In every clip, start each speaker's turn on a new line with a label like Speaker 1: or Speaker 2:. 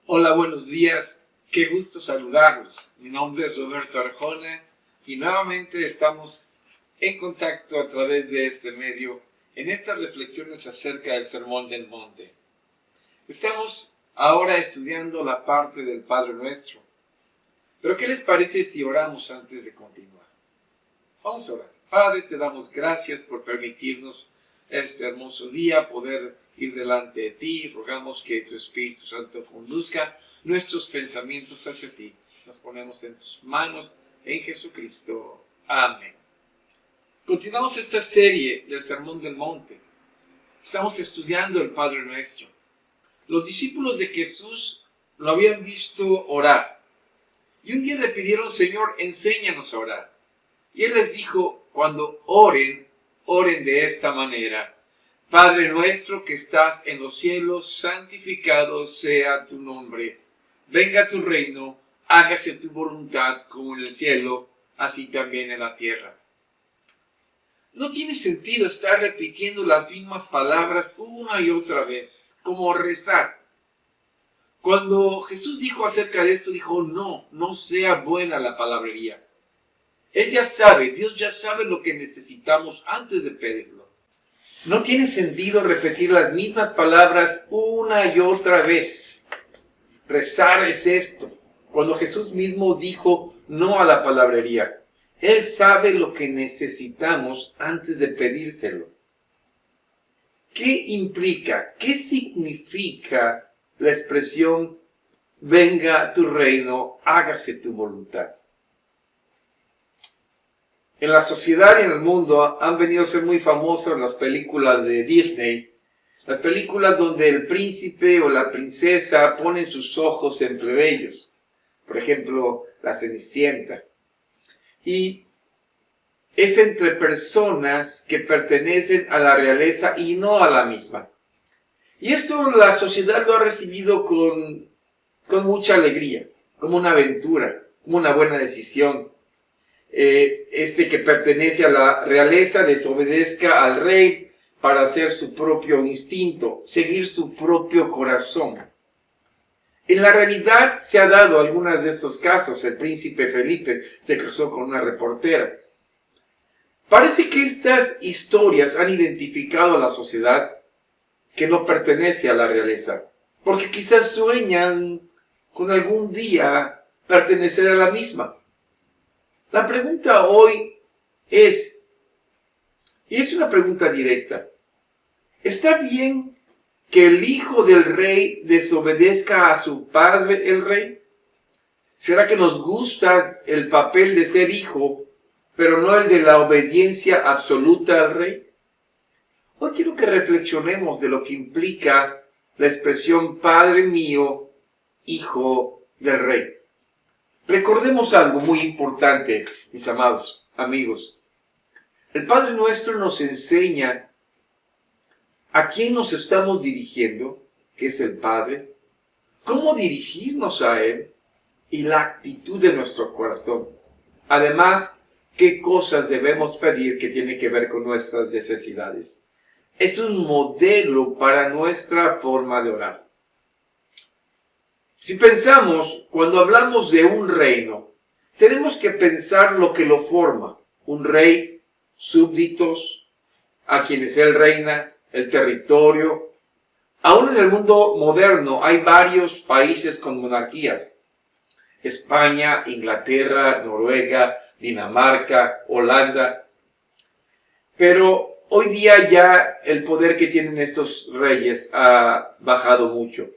Speaker 1: Hola, buenos días. Qué gusto saludarlos. Mi nombre es Roberto Arjona y nuevamente estamos en contacto a través de este medio en estas reflexiones acerca del Sermón del Monte. Estamos ahora estudiando la parte del Padre Nuestro. Pero ¿qué les parece si oramos antes de continuar? Vamos a orar. Padre, te damos gracias por permitirnos este hermoso día, poder ir delante de ti. Rogamos que tu Espíritu Santo conduzca nuestros pensamientos hacia ti. Nos ponemos en tus manos, en Jesucristo. Amén. Continuamos esta serie del Sermón del Monte. Estamos estudiando el Padre Nuestro. Los discípulos de Jesús lo habían visto orar. Y un día le pidieron: Señor, enséñanos a orar. Y Él les dijo: cuando oren, oren de esta manera: Padre nuestro que estás en los cielos, santificado sea tu nombre. Venga tu reino, hágase tu voluntad como en el cielo, así también en la tierra. No tiene sentido estar repitiendo las mismas palabras una y otra vez, como rezar. Cuando Jesús dijo acerca de esto, dijo: no sea buena la palabrería. Él ya sabe, Dios ya sabe lo que necesitamos antes de pedirlo. No tiene sentido repetir las mismas palabras una y otra vez. Rezar es esto. Cuando Jesús mismo dijo no a la palabrería, Él sabe lo que necesitamos antes de pedírselo. ¿Qué implica? ¿Qué significa la expresión venga tu reino, hágase tu voluntad? En la sociedad y en el mundo han venido a ser muy famosas las películas de Disney, las películas donde el príncipe o la princesa ponen sus ojos en plebeyos, por ejemplo, La Cenicienta. Y es entre personas que pertenecen a la realeza y no a la misma. Y esto la sociedad lo ha recibido con mucha alegría, como una aventura, como una buena decisión. Que pertenece a la realeza desobedezca al rey para hacer su propio instinto, seguir su propio corazón. En la realidad se ha dado algunos de estos casos. El príncipe Felipe se casó con una reportera. Parece que estas historias han identificado a la sociedad que no pertenece a la realeza, porque quizás sueñan con algún día pertenecer a la misma. La pregunta hoy es, y es una pregunta directa: ¿está bien que el hijo del rey desobedezca a su padre el rey? ¿Será que nos gusta el papel de ser hijo, pero no el de la obediencia absoluta al rey? Hoy quiero que reflexionemos de lo que implica la expresión Padre mío, hijo del rey. Recordemos algo muy importante, mis amados amigos. El Padre Nuestro nos enseña a quién nos estamos dirigiendo, que es el Padre, cómo dirigirnos a Él y la actitud de nuestro corazón. Además, qué cosas debemos pedir que tiene que ver con nuestras necesidades. Es un modelo para nuestra forma de orar. Si pensamos, cuando hablamos de un reino, tenemos que pensar lo que lo forma. Un rey, súbditos, a quienes él reina, el territorio. Aún en el mundo moderno hay varios países con monarquías. España, Inglaterra, Noruega, Dinamarca, Holanda. Pero hoy día ya el poder que tienen estos reyes ha bajado mucho.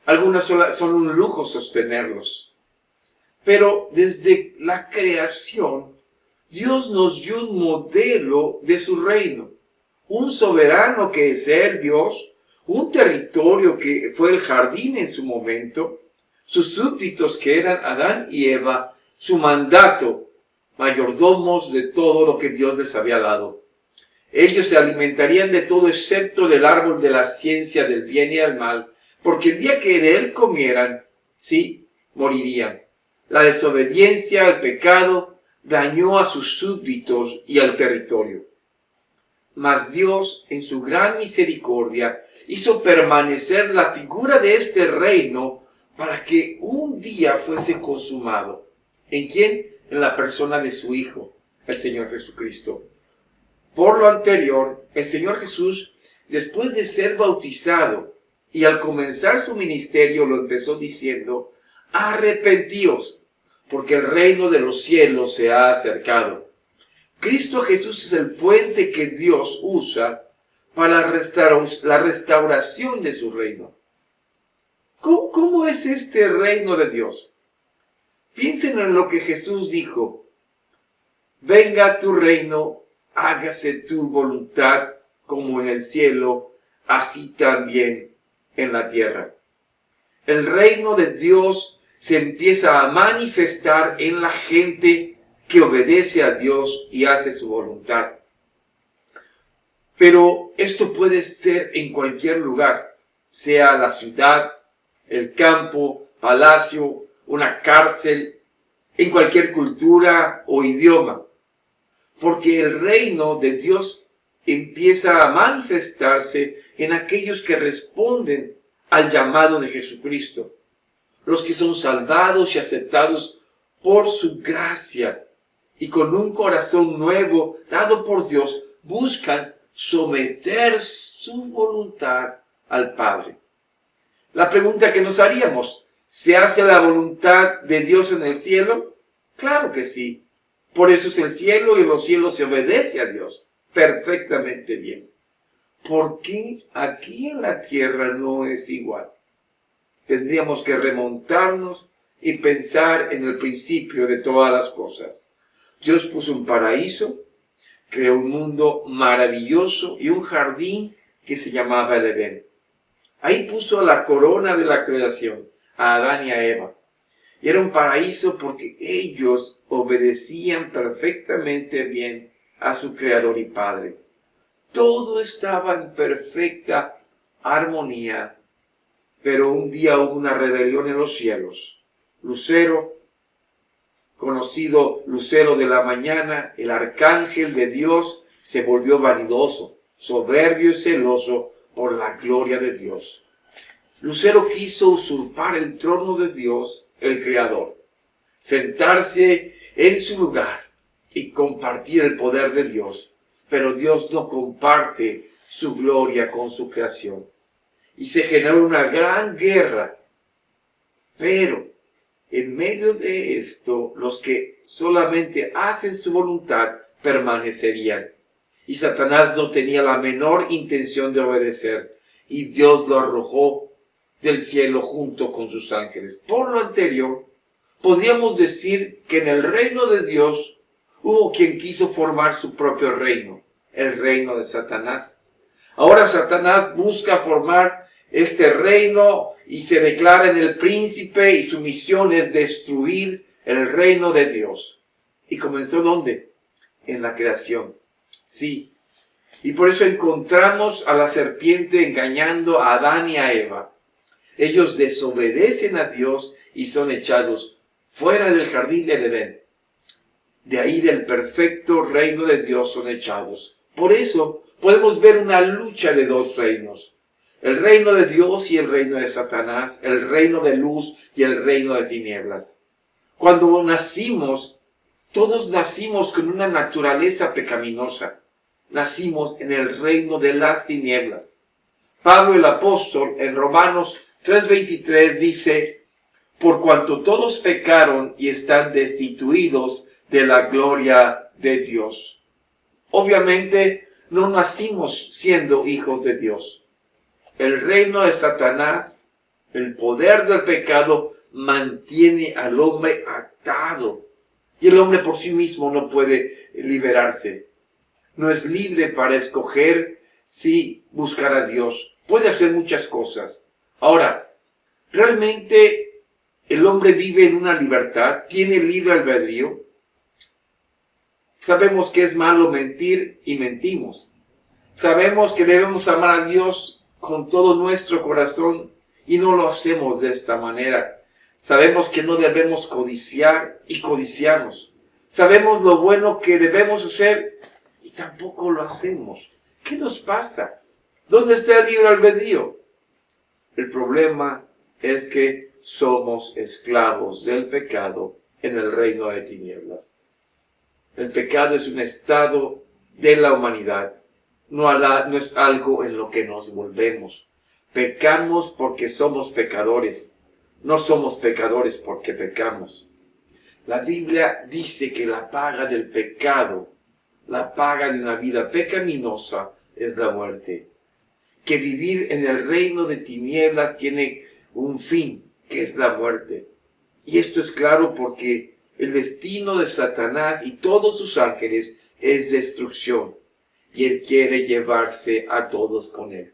Speaker 1: Algunas son un lujo sostenerlos. Pero desde la creación, Dios nos dio un modelo de su reino. Un soberano que es el Dios, un territorio que fue el jardín en su momento, sus súbditos que eran Adán y Eva, su mandato, mayordomos de todo lo que Dios les había dado. Ellos se alimentarían de todo excepto del árbol de la ciencia del bien y del mal, porque el día que de él comieran, sí, morirían. La desobediencia, el pecado, dañó a sus súbditos y al territorio. Mas Dios, en su gran misericordia, hizo permanecer la figura de este reino para que un día fuese consumado. ¿En quién? En la persona de su Hijo, el Señor Jesucristo. Por lo anterior, el Señor Jesús, después de ser bautizado y al comenzar su ministerio, lo empezó diciendo: arrepentíos, porque el reino de los cielos se ha acercado. Cristo Jesús es el puente que Dios usa para la restauración de su reino. ¿Cómo es este reino de Dios? Piensen en lo que Jesús dijo: venga tu reino, hágase tu voluntad como en el cielo, así también en la tierra. El reino de Dios se empieza a manifestar en la gente que obedece a Dios y hace su voluntad. Pero esto puede ser en cualquier lugar, sea la ciudad, el campo, palacio, una cárcel, en cualquier cultura o idioma. Porque el reino de Dios empieza a manifestarse en aquellos que responden al llamado de Jesucristo, los que son salvados y aceptados por su gracia y con un corazón nuevo dado por Dios, buscan someter su voluntad al Padre. La pregunta que nos haríamos: ¿se hace la voluntad de Dios en el cielo? Claro que sí. Por eso es el cielo, y en los cielos se obedece a Dios perfectamente bien. ¿Por qué aquí en la tierra no es igual? Tendríamos que remontarnos y pensar en el principio de todas las cosas. Dios puso un paraíso, creó un mundo maravilloso y un jardín que se llamaba el Edén. Ahí puso la corona de la creación, a Adán y a Eva. Y era un paraíso porque ellos obedecían perfectamente bien a su Creador y Padre. Todo estaba en perfecta armonía, pero un día hubo una rebelión en los cielos. Lucero, conocido Lucero de la mañana, el arcángel de Dios, se volvió vanidoso, soberbio y celoso por la gloria de Dios. Lucero quiso usurpar el trono de Dios, el Creador, sentarse en su lugar y compartir el poder de Dios. Pero Dios no comparte su gloria con su creación. Y se generó una gran guerra. Pero en medio de esto, los que solamente hacen su voluntad permanecerían. Y Satanás no tenía la menor intención de obedecer. Y Dios lo arrojó del cielo junto con sus ángeles. Por lo anterior, podríamos decir que en el reino de Dios hubo quien quiso formar su propio reino, el reino de Satanás. Ahora Satanás busca formar este reino y se declara en el príncipe, y su misión es destruir el reino de Dios. ¿Y comenzó dónde? En la creación. Sí. Y por eso encontramos a la serpiente engañando a Adán y a Eva. Ellos desobedecen a Dios y son echados fuera del jardín del Edén. De ahí del perfecto reino de Dios son echados. Por eso podemos ver una lucha de dos reinos: el reino de Dios y el reino de Satanás, el reino de luz y el reino de tinieblas. Cuando nacimos, todos nacimos con una naturaleza pecaminosa. Nacimos en el reino de las tinieblas. Pablo el apóstol en Romanos 3:23 dice: por cuanto todos pecaron y están destituidos de la gloria de Dios. Obviamente no nacimos siendo hijos de Dios. El reino de Satanás, el poder del pecado, mantiene al hombre atado. Y el hombre por sí mismo no puede liberarse. No es libre para escoger si buscar a Dios. Puede hacer muchas cosas. Ahora, ¿realmente el hombre vive en una libertad? ¿Tiene libre albedrío? Sabemos que es malo mentir y mentimos. Sabemos que debemos amar a Dios con todo nuestro corazón y no lo hacemos de esta manera. Sabemos que no debemos codiciar y codiciamos. Sabemos lo bueno que debemos hacer y tampoco lo hacemos. ¿Qué nos pasa? ¿Dónde está el libre albedrío? El problema es que somos esclavos del pecado en el reino de tinieblas. El pecado es un estado de la humanidad, no es algo en lo que nos volvemos. Pecamos porque somos pecadores, no somos pecadores porque pecamos. La Biblia dice que la paga del pecado, la paga de una vida pecaminosa, es la muerte. Que vivir en el reino de tinieblas tiene un fin, que es la muerte. Y esto es claro porque el destino de Satanás y todos sus ángeles es destrucción. Y él quiere llevarse a todos con él.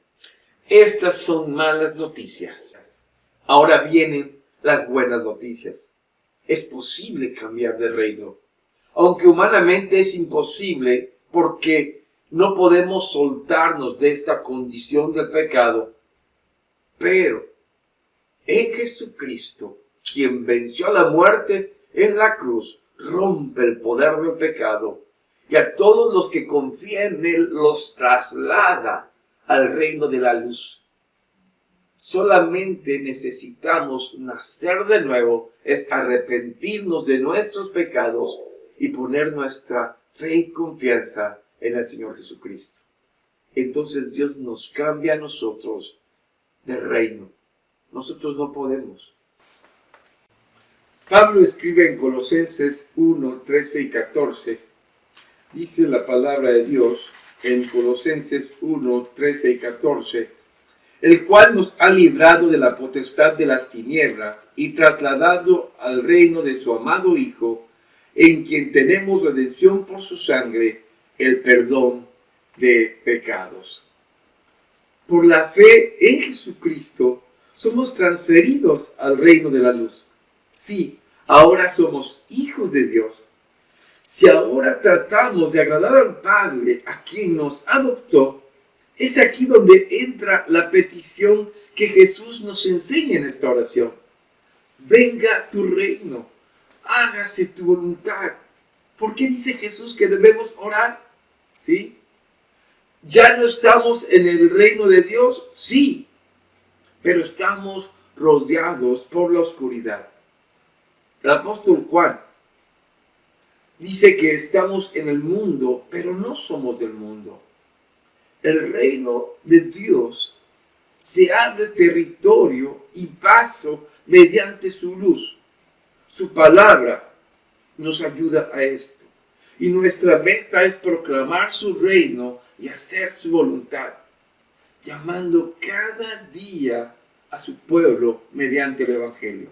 Speaker 1: Estas son malas noticias. Ahora vienen las buenas noticias. Es posible cambiar de reino. Aunque humanamente es imposible porque no podemos soltarnos de esta condición del pecado. Pero en Jesucristo, quien venció a la muerte en la cruz, rompe el poder del pecado y a todos los que confían en él los traslada al reino de la luz. Solamente necesitamos nacer de nuevo, es arrepentirnos de nuestros pecados y poner nuestra fe y confianza en el Señor Jesucristo. Entonces Dios nos cambia a nosotros de reino. Nosotros no podemos. Pablo escribe en Colosenses 1, 13 y 14. Dice la palabra de Dios en Colosenses 1, 13 y 14. El cual nos ha librado de la potestad de las tinieblas y trasladado al reino de su amado Hijo, en quien tenemos redención por su sangre, el perdón de pecados. Por la fe en Jesucristo, somos transferidos al reino de la luz. Sí, ahora somos hijos de Dios. Si ahora tratamos de agradar al Padre, a quien nos adoptó, es aquí donde entra la petición que Jesús nos enseña en esta oración. Venga tu reino, hágase tu voluntad. ¿Por qué dice Jesús que debemos orar? ¿Sí? ¿Ya no estamos en el reino de Dios? Sí, pero estamos rodeados por la oscuridad. El apóstol Juan dice que estamos en el mundo, pero no somos del mundo. El reino de Dios se abre territorio y paso mediante su luz. Su palabra nos ayuda a esto. Y nuestra meta es proclamar su reino y hacer su voluntad, llamando cada día a su pueblo mediante el Evangelio.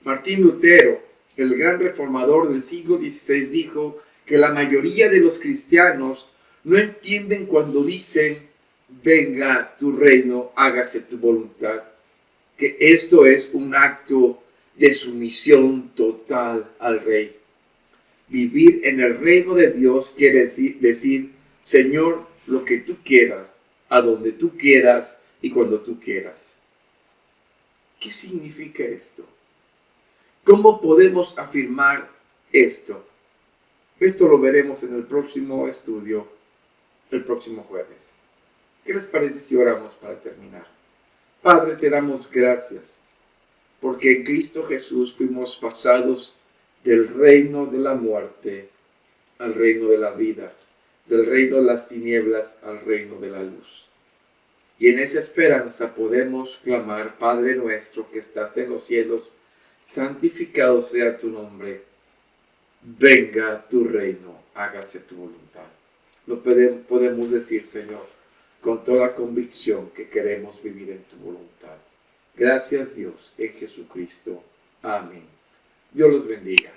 Speaker 1: Martín Lutero, el gran reformador del siglo XVI, dijo que la mayoría de los cristianos no entienden cuando dicen, venga tu reino, hágase tu voluntad, que esto es un acto de sumisión total al Rey. Vivir en el reino de Dios quiere decir, Señor, lo que tú quieras, a donde tú quieras y cuando tú quieras. ¿Qué significa esto? ¿Cómo podemos afirmar esto? Esto lo veremos en el próximo estudio, el próximo jueves. ¿Qué les parece si oramos para terminar? Padre, te damos gracias, porque en Cristo Jesús fuimos pasados del reino de la muerte al reino de la vida, del reino de las tinieblas al reino de la luz. Y en esa esperanza podemos clamar, Padre nuestro que estás en los cielos, santificado sea tu nombre, venga tu reino, hágase tu voluntad. Lo podemos decir, Señor, con toda convicción que queremos vivir en tu voluntad. Gracias, Dios, en Jesucristo. Amén. Dios los bendiga.